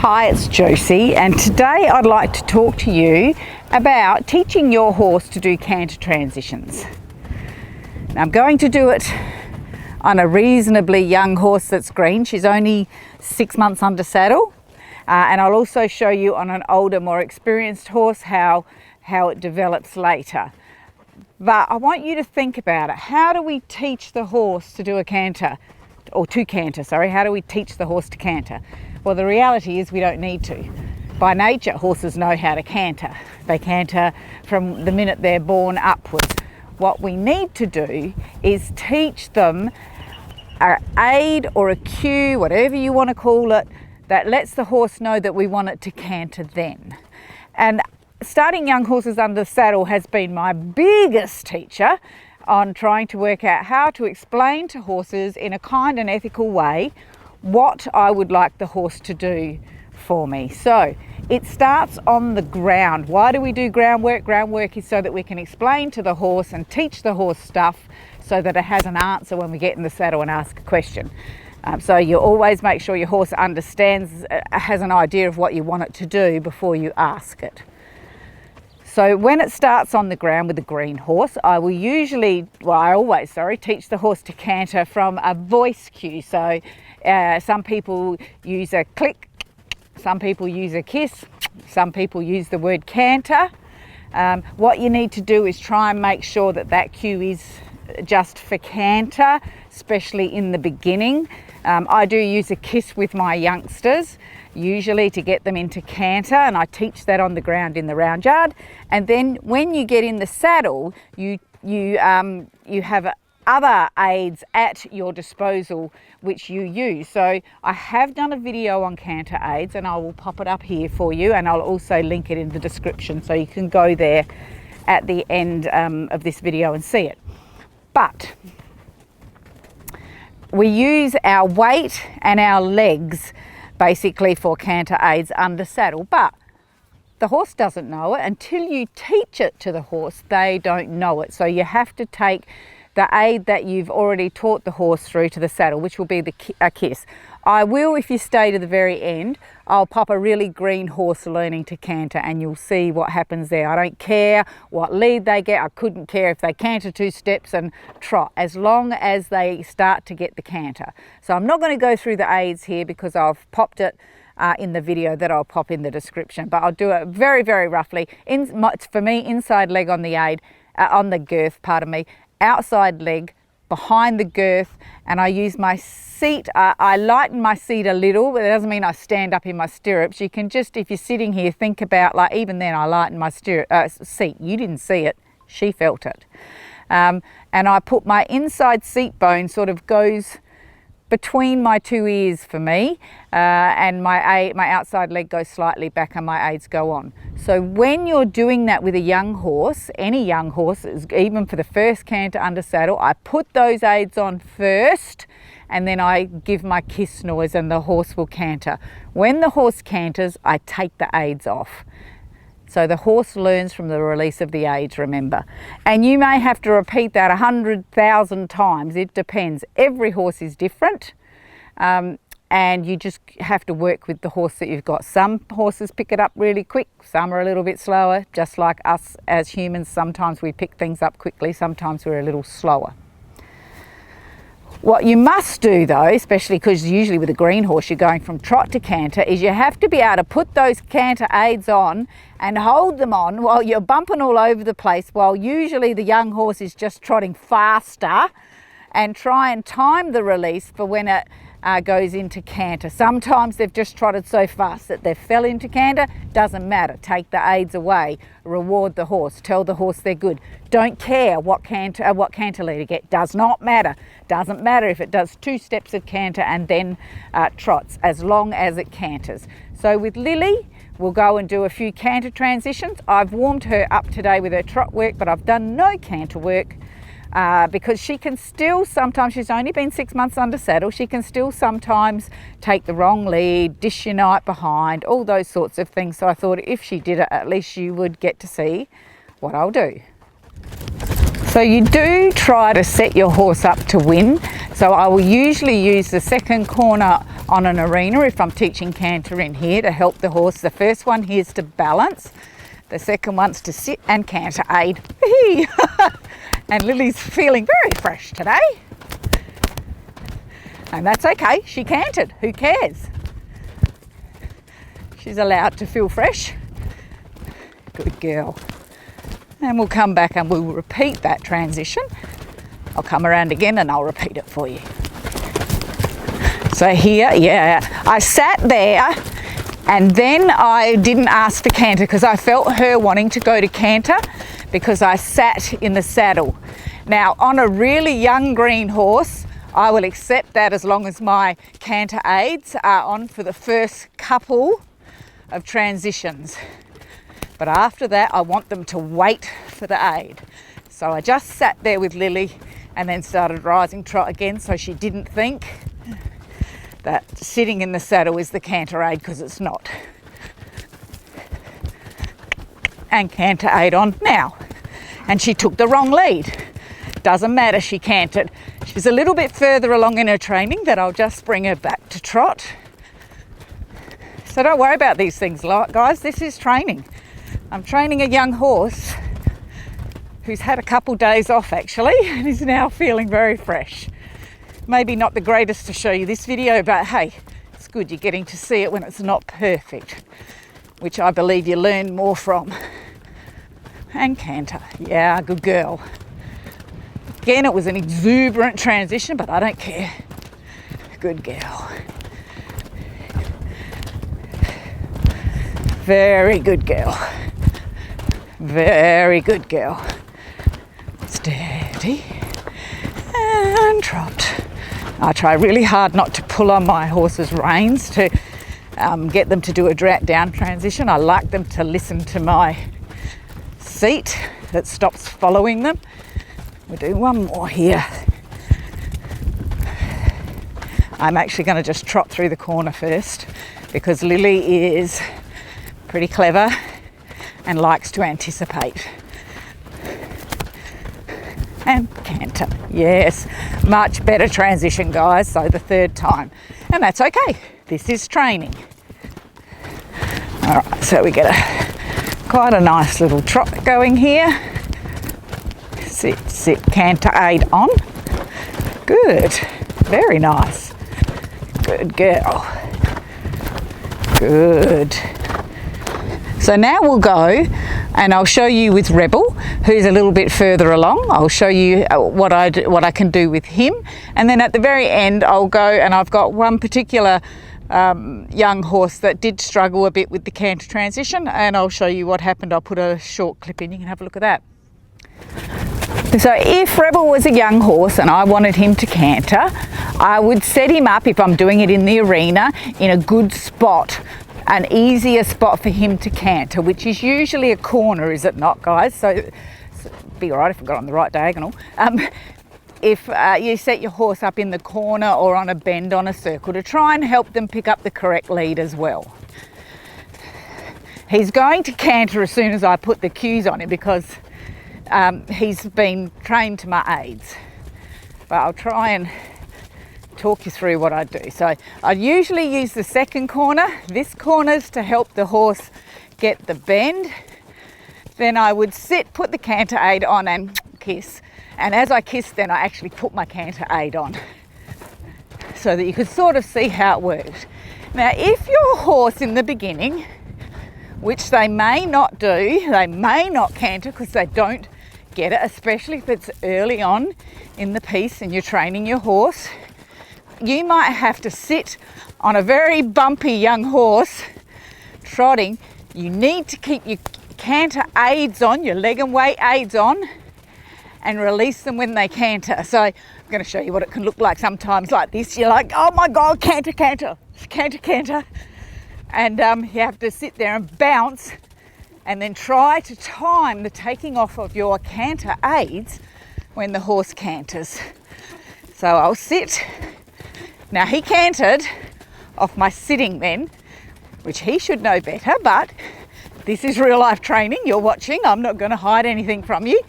Hi, it's Josie, and today I'd like to talk to you about teaching your horse to do canter transitions. Now, I'm going to do it on a reasonably young horse that's green. She's only 6 months under saddle, and I'll also show you on an older, more experienced horse how it develops later. But I want you to think about it. How do we teach the horse to do a canter, or to canter, sorry? How do we teach the horse to canter? Well, the reality is we don't need to. By nature, horses know how to canter. They canter from the minute they're born upwards. What we need to do is teach them an aid or a cue, whatever you want to call it, that lets the horse know that we want it to canter then. And starting young horses under saddle has been my biggest teacher on trying to work out how to explain to horses in a kind and ethical way what I would like the horse to do for me. So it starts on the ground. Why do we do groundwork? Groundwork is so that we can explain to the horse and teach the horse stuff so that it has an answer when we get in the saddle and ask a question. So you always make sure your horse understands, has an idea of what you want it to do before you ask it. So when it starts on the ground with a green horse, I always teach the horse to canter from a voice cue. So some people use a click, some people use a kiss, some people use the word canter. What you need to do is try and make sure that that cue is just for canter, especially in the beginning. I do use a kiss with my youngsters, usually to get them into canter, and I teach that on the ground in the round yard. And then when you get in the saddle, you have other aids at your disposal which you use. So I have done a video on canter aids, and I will pop it up here for you, and I'll also link it in the description so you can go there at the end of this video and see it. But we use our weight and our legs basically for canter aids under saddle, but the horse doesn't know it. Until you teach it to the horse, they don't know it. So you have to take the aid that you've already taught the horse through to the saddle, which will be a kiss. I will, if you stay to the very end, I'll pop a really green horse learning to canter, and you'll see what happens there. I don't care what lead they get. I couldn't care if they canter 2 steps and trot, as long as they start to get the canter. So I'm not going to go through the aids here because I've popped it in the video that I'll pop in the description, but I'll do it very, very roughly. For me, inside leg on the aid, on the girth, pardon me, outside leg behind the girth, and I use my seat. I lighten my seat a little, but it doesn't mean I stand up in my stirrups. You can just, if you're sitting here, think about, like, even then I lighten my seat. You didn't see it, she felt it. And I put my inside seat bone sort of goes between my 2 ears for me, and my outside leg goes slightly back and my aids go on. So when you're doing that with a young horse, any young horse, even for the first canter under saddle, I put those aids on first, and then I give my kiss noise and the horse will canter. When the horse canters, I take the aids off. So the horse learns from the release of the aids, remember. And you may have to repeat that 100,000 times. It depends. Every horse is different. And you just have to work with the horse that you've got. Some horses pick it up really quick. Some are a little bit slower. Just like us as humans, sometimes we pick things up quickly. Sometimes we're a little slower. What you must do though, especially because usually with a green horse you're going from trot to canter, is you have to be able to put those canter aids on and hold them on while you're bumping all over the place, while usually the young horse is just trotting faster, and try and time the release for when it goes into canter. Sometimes they've just trotted so fast that they fell into canter. Doesn't matter. Take the aids away. Reward the horse. Tell the horse they're good. Don't care what canter lead you get. Does not matter. Doesn't matter if it does 2 steps of canter and then trots, as long as it canters. So with Lily, we'll go and do a few canter transitions. I've warmed her up today with her trot work, but I've done no canter work. Because she can still sometimes, she's only been 6 months under saddle, she can still sometimes take the wrong lead, dish your night behind, all those sorts of things. So I thought if she did it, at least you would get to see what I'll do. So you do try to set your horse up to win. So I will usually use the second corner on an arena if I'm teaching canter in here to help the horse. The first one here is to balance. The second one's to sit and canter aid. And Lily's feeling very fresh today. And that's okay, she cantered, who cares? She's allowed to feel fresh. Good girl. And we'll come back and we'll repeat that transition. I'll come around again and I'll repeat it for you. So here, yeah, I sat there and then I didn't ask for canter because I felt her wanting to go to canter because I sat in the saddle. Now, on a really young green horse, I will accept that as long as my canter aids are on for the first couple of transitions. But after that, I want them to wait for the aid. So I just sat there with Lily and then started rising trot again, so she didn't think that sitting in the saddle is the canter aid, because it's not. And canter aid on now. And she took the wrong lead. Doesn't matter, she cantered. She's a little bit further along in her training that I'll just bring her back to trot. So don't worry about these things, guys. This is training. I'm training a young horse who's had a couple days off actually and is now feeling very fresh. Maybe not the greatest to show you this video, but hey, it's good you're getting to see it when it's not perfect, which I believe you learn more from. And canter, yeah, good girl. Again, it was an exuberant transition, but I don't care. Good girl. Very good girl. Very good girl. Steady and trot. I try really hard not to pull on my horse's reins to get them to do a down transition. I like them to listen to my seat that stops following them. We'll do one more here. I'm actually going to just trot through the corner first because Lily is pretty clever and likes to anticipate. And canter, yes, much better transition, guys, so the third time. And that's okay, this is training. All right, so we get quite a nice little trot going here. Sit, sit, canter aid on. Good, very nice. Good girl. Good. So now we'll go and I'll show you with Rebel, who's a little bit further along. I'll show you what I can do with him. And then at the very end, I'll go and I've got one particular young horse that did struggle a bit with the canter transition, and I'll show you what happened. I'll put a short clip in, you can have a look at that. So if Rebel was a young horse and I wanted him to canter, I would set him up, if I'm doing it in the arena, in a good spot, an easier spot for him to canter, which is usually a corner, is it not, guys? So it'd be all right if I got on the right diagonal. If you set your horse up in the corner or on a bend on a circle to try and help them pick up the correct lead as well. He's going to canter as soon as I put the cues on him because he's been trained to my aids. But I'll try and talk you through what I do. So I usually use the second corner. This corner's to help the horse get the bend. Then I would sit, put the canter aid on and kiss. And as I kiss, then I actually put my canter aid on so that you could sort of see how it works. Now, if your horse in the beginning, which they may not do, they may not canter because they don't get it, especially if it's early on in the piece and you're training your horse, you might have to sit on a very bumpy young horse trotting. You need to keep your canter aids on, your leg and weight aids on, and release them when they canter. So I'm going to show you what it can look like sometimes like this. You're like, oh my God, canter, canter, canter, canter. And you have to sit there and bounce and then try to time the taking off of your canter aids when the horse canters. So I'll sit. Now he cantered off my sitting then, which he should know better, but this is real life training. You're watching. I'm not going to hide anything from you.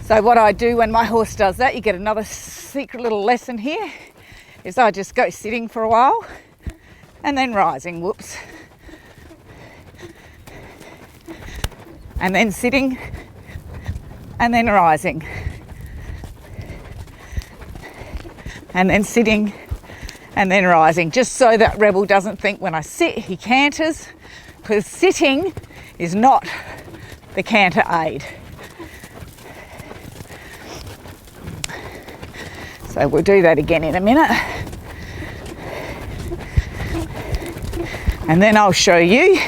So what I do when my horse does that, you get another secret little lesson here, is I just go sitting for a while and then rising, whoops. And then sitting and then rising. And then sitting and then rising, just so that Rebel doesn't think when I sit he canters, because sitting is not the canter aid. So we'll do that again in a minute. And then I'll show you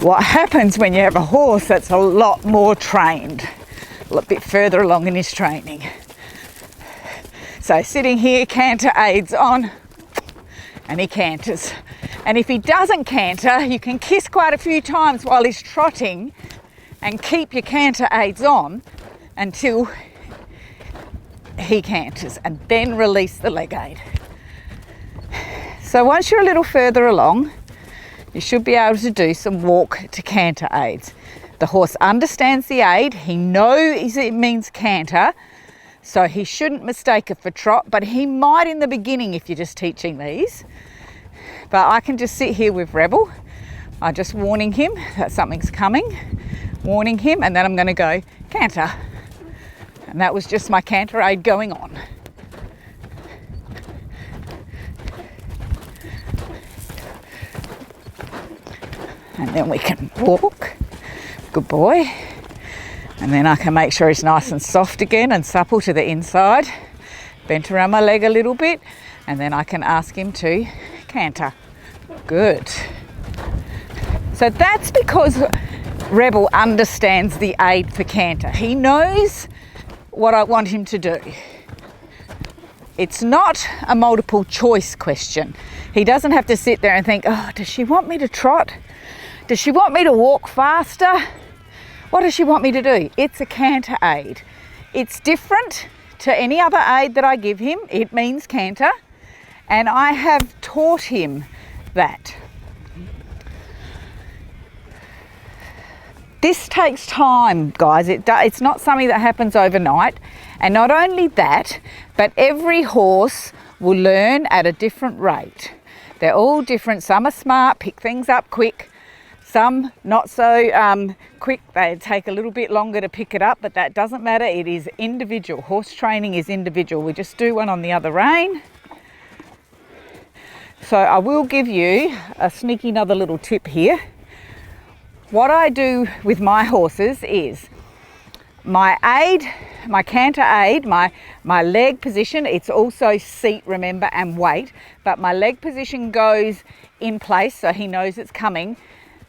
what happens when you have a horse that's a lot more trained, a little bit further along in his training. So sitting here, canter aids on, and he canters. And if he doesn't canter, you can kiss quite a few times while he's trotting and keep your canter aids on until he canters, and then release the leg aid. So once you're a little further along, you should be able to do some walk to canter aids. The horse understands the aid, he knows it means canter, so he shouldn't mistake it for trot, but he might in the beginning if you're just teaching these. But I can just sit here with Rebel. I'm just warning him that something's coming, warning him, and then I'm going to go canter. And that was just my canter aid going on. And then we can walk. Good boy. And then I can make sure he's nice and soft again and supple to the inside. Bent around my leg a little bit. And then I can ask him to canter. Good. So that's because Rebel understands the aid for canter. He knows what I want him to do. It's not a multiple choice question. He doesn't have to sit there and think, oh, does she want me to trot? Does she want me to walk faster? What does she want me to do? It's a canter aid. It's different to any other aid that I give him. It means canter, and I have taught him that. This takes time, guys. It's not something that happens overnight. And not only that, but every horse will learn at a different rate. They're all different. Some are smart, pick things up quick. Some not so quick. They take a little bit longer to pick it up, but that doesn't matter. It is individual. Horse training is individual. We just do one on the other rein. So I will give you a sneaky another little tip here. What I do with my horses is my aid, my canter aid, my leg position, it's also seat, remember, and weight, but my leg position goes in place so he knows it's coming.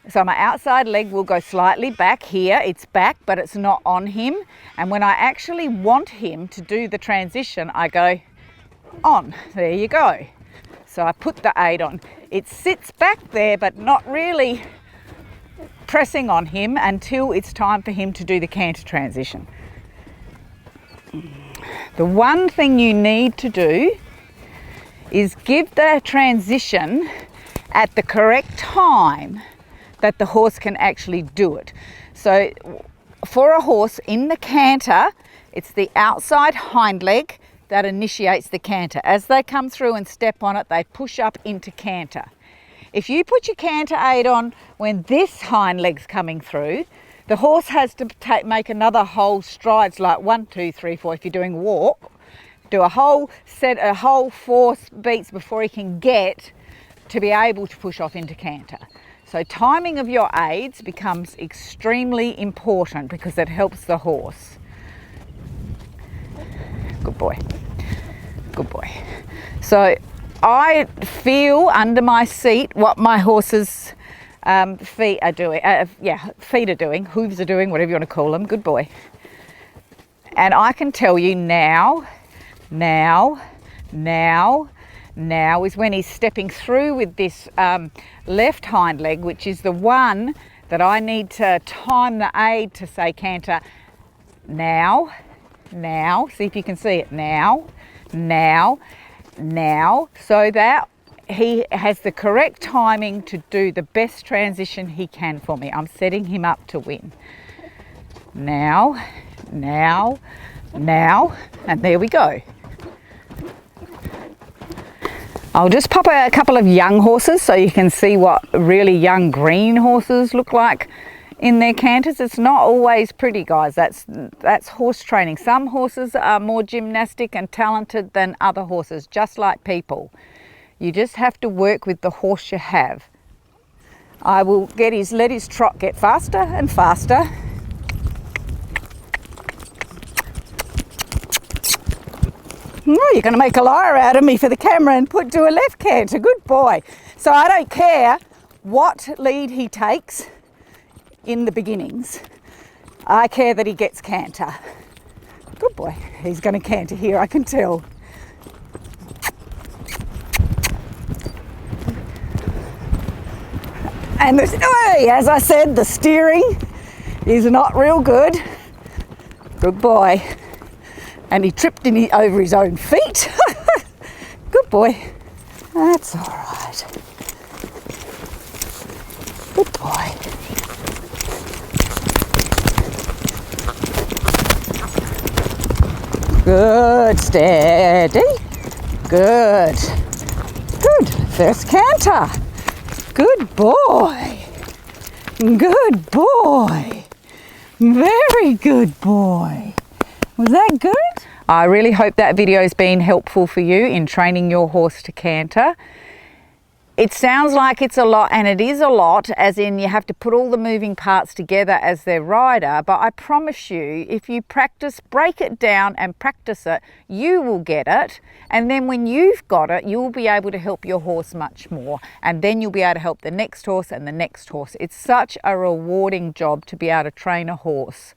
So my outside leg will go slightly back here, it's back, but it's not on him. And when I actually want him to do the transition, I go on, there you go. So I put the aid on. It sits back there, but not really pressing on him until it's time for him to do the canter transition. The one thing you need to do is give the transition at the correct time that the horse can actually do it. So for a horse in the canter, it's the outside hind leg that initiates the canter. As they come through and step on it, they push up into canter. If you put your canter aid on when this hind leg's coming through, the horse has to make another whole strides, like 1, 2, 3, 4. If you're doing walk, do a whole 4 beats before he can get to be able to push off into canter. So timing of your aids becomes extremely important because it helps the horse. Good boy. Good boy. So I feel under my seat what my horse's feet are doing. Feet are doing, hooves are doing, whatever you want to call them. Good boy. And I can tell you now is when he's stepping through with this left hind leg, which is the one that I need to time the aid to say canter now, see if you can see it, now, so that he has the correct timing to do the best transition he can for me. I'm setting him up to win. Now, now, and there we go. I'll just pop a couple of young horses so you can see what really young green horses look like in their canters. It's not always pretty, guys. That's horse training. Some horses are more gymnastic and talented than other horses, just like people. You just have to work with the horse you have. I will let his trot get faster and faster. Oh, you're going to make a liar out of me for the camera and do a left canter. Good boy. So I don't care what lead he takes in the beginnings. I care that he gets canter. Good boy. He's going to canter here, I can tell. And as I said, the steering is not real good. Good boy. And he tripped over his own feet. Good boy. That's all right. Good boy. Good, steady. Good. Good. First canter. Good boy. Good boy. Very good boy. Was that good? I really hope that video has been helpful for you in training your horse to canter. It sounds like it's a lot, and it is a lot, as in you have to put all the moving parts together as their rider, but I promise you, if you practice, break it down and practice it, you will get it, and then when you've got it, you'll be able to help your horse much more, and then you'll be able to help the next horse and the next horse. It's such a rewarding job to be able to train a horse.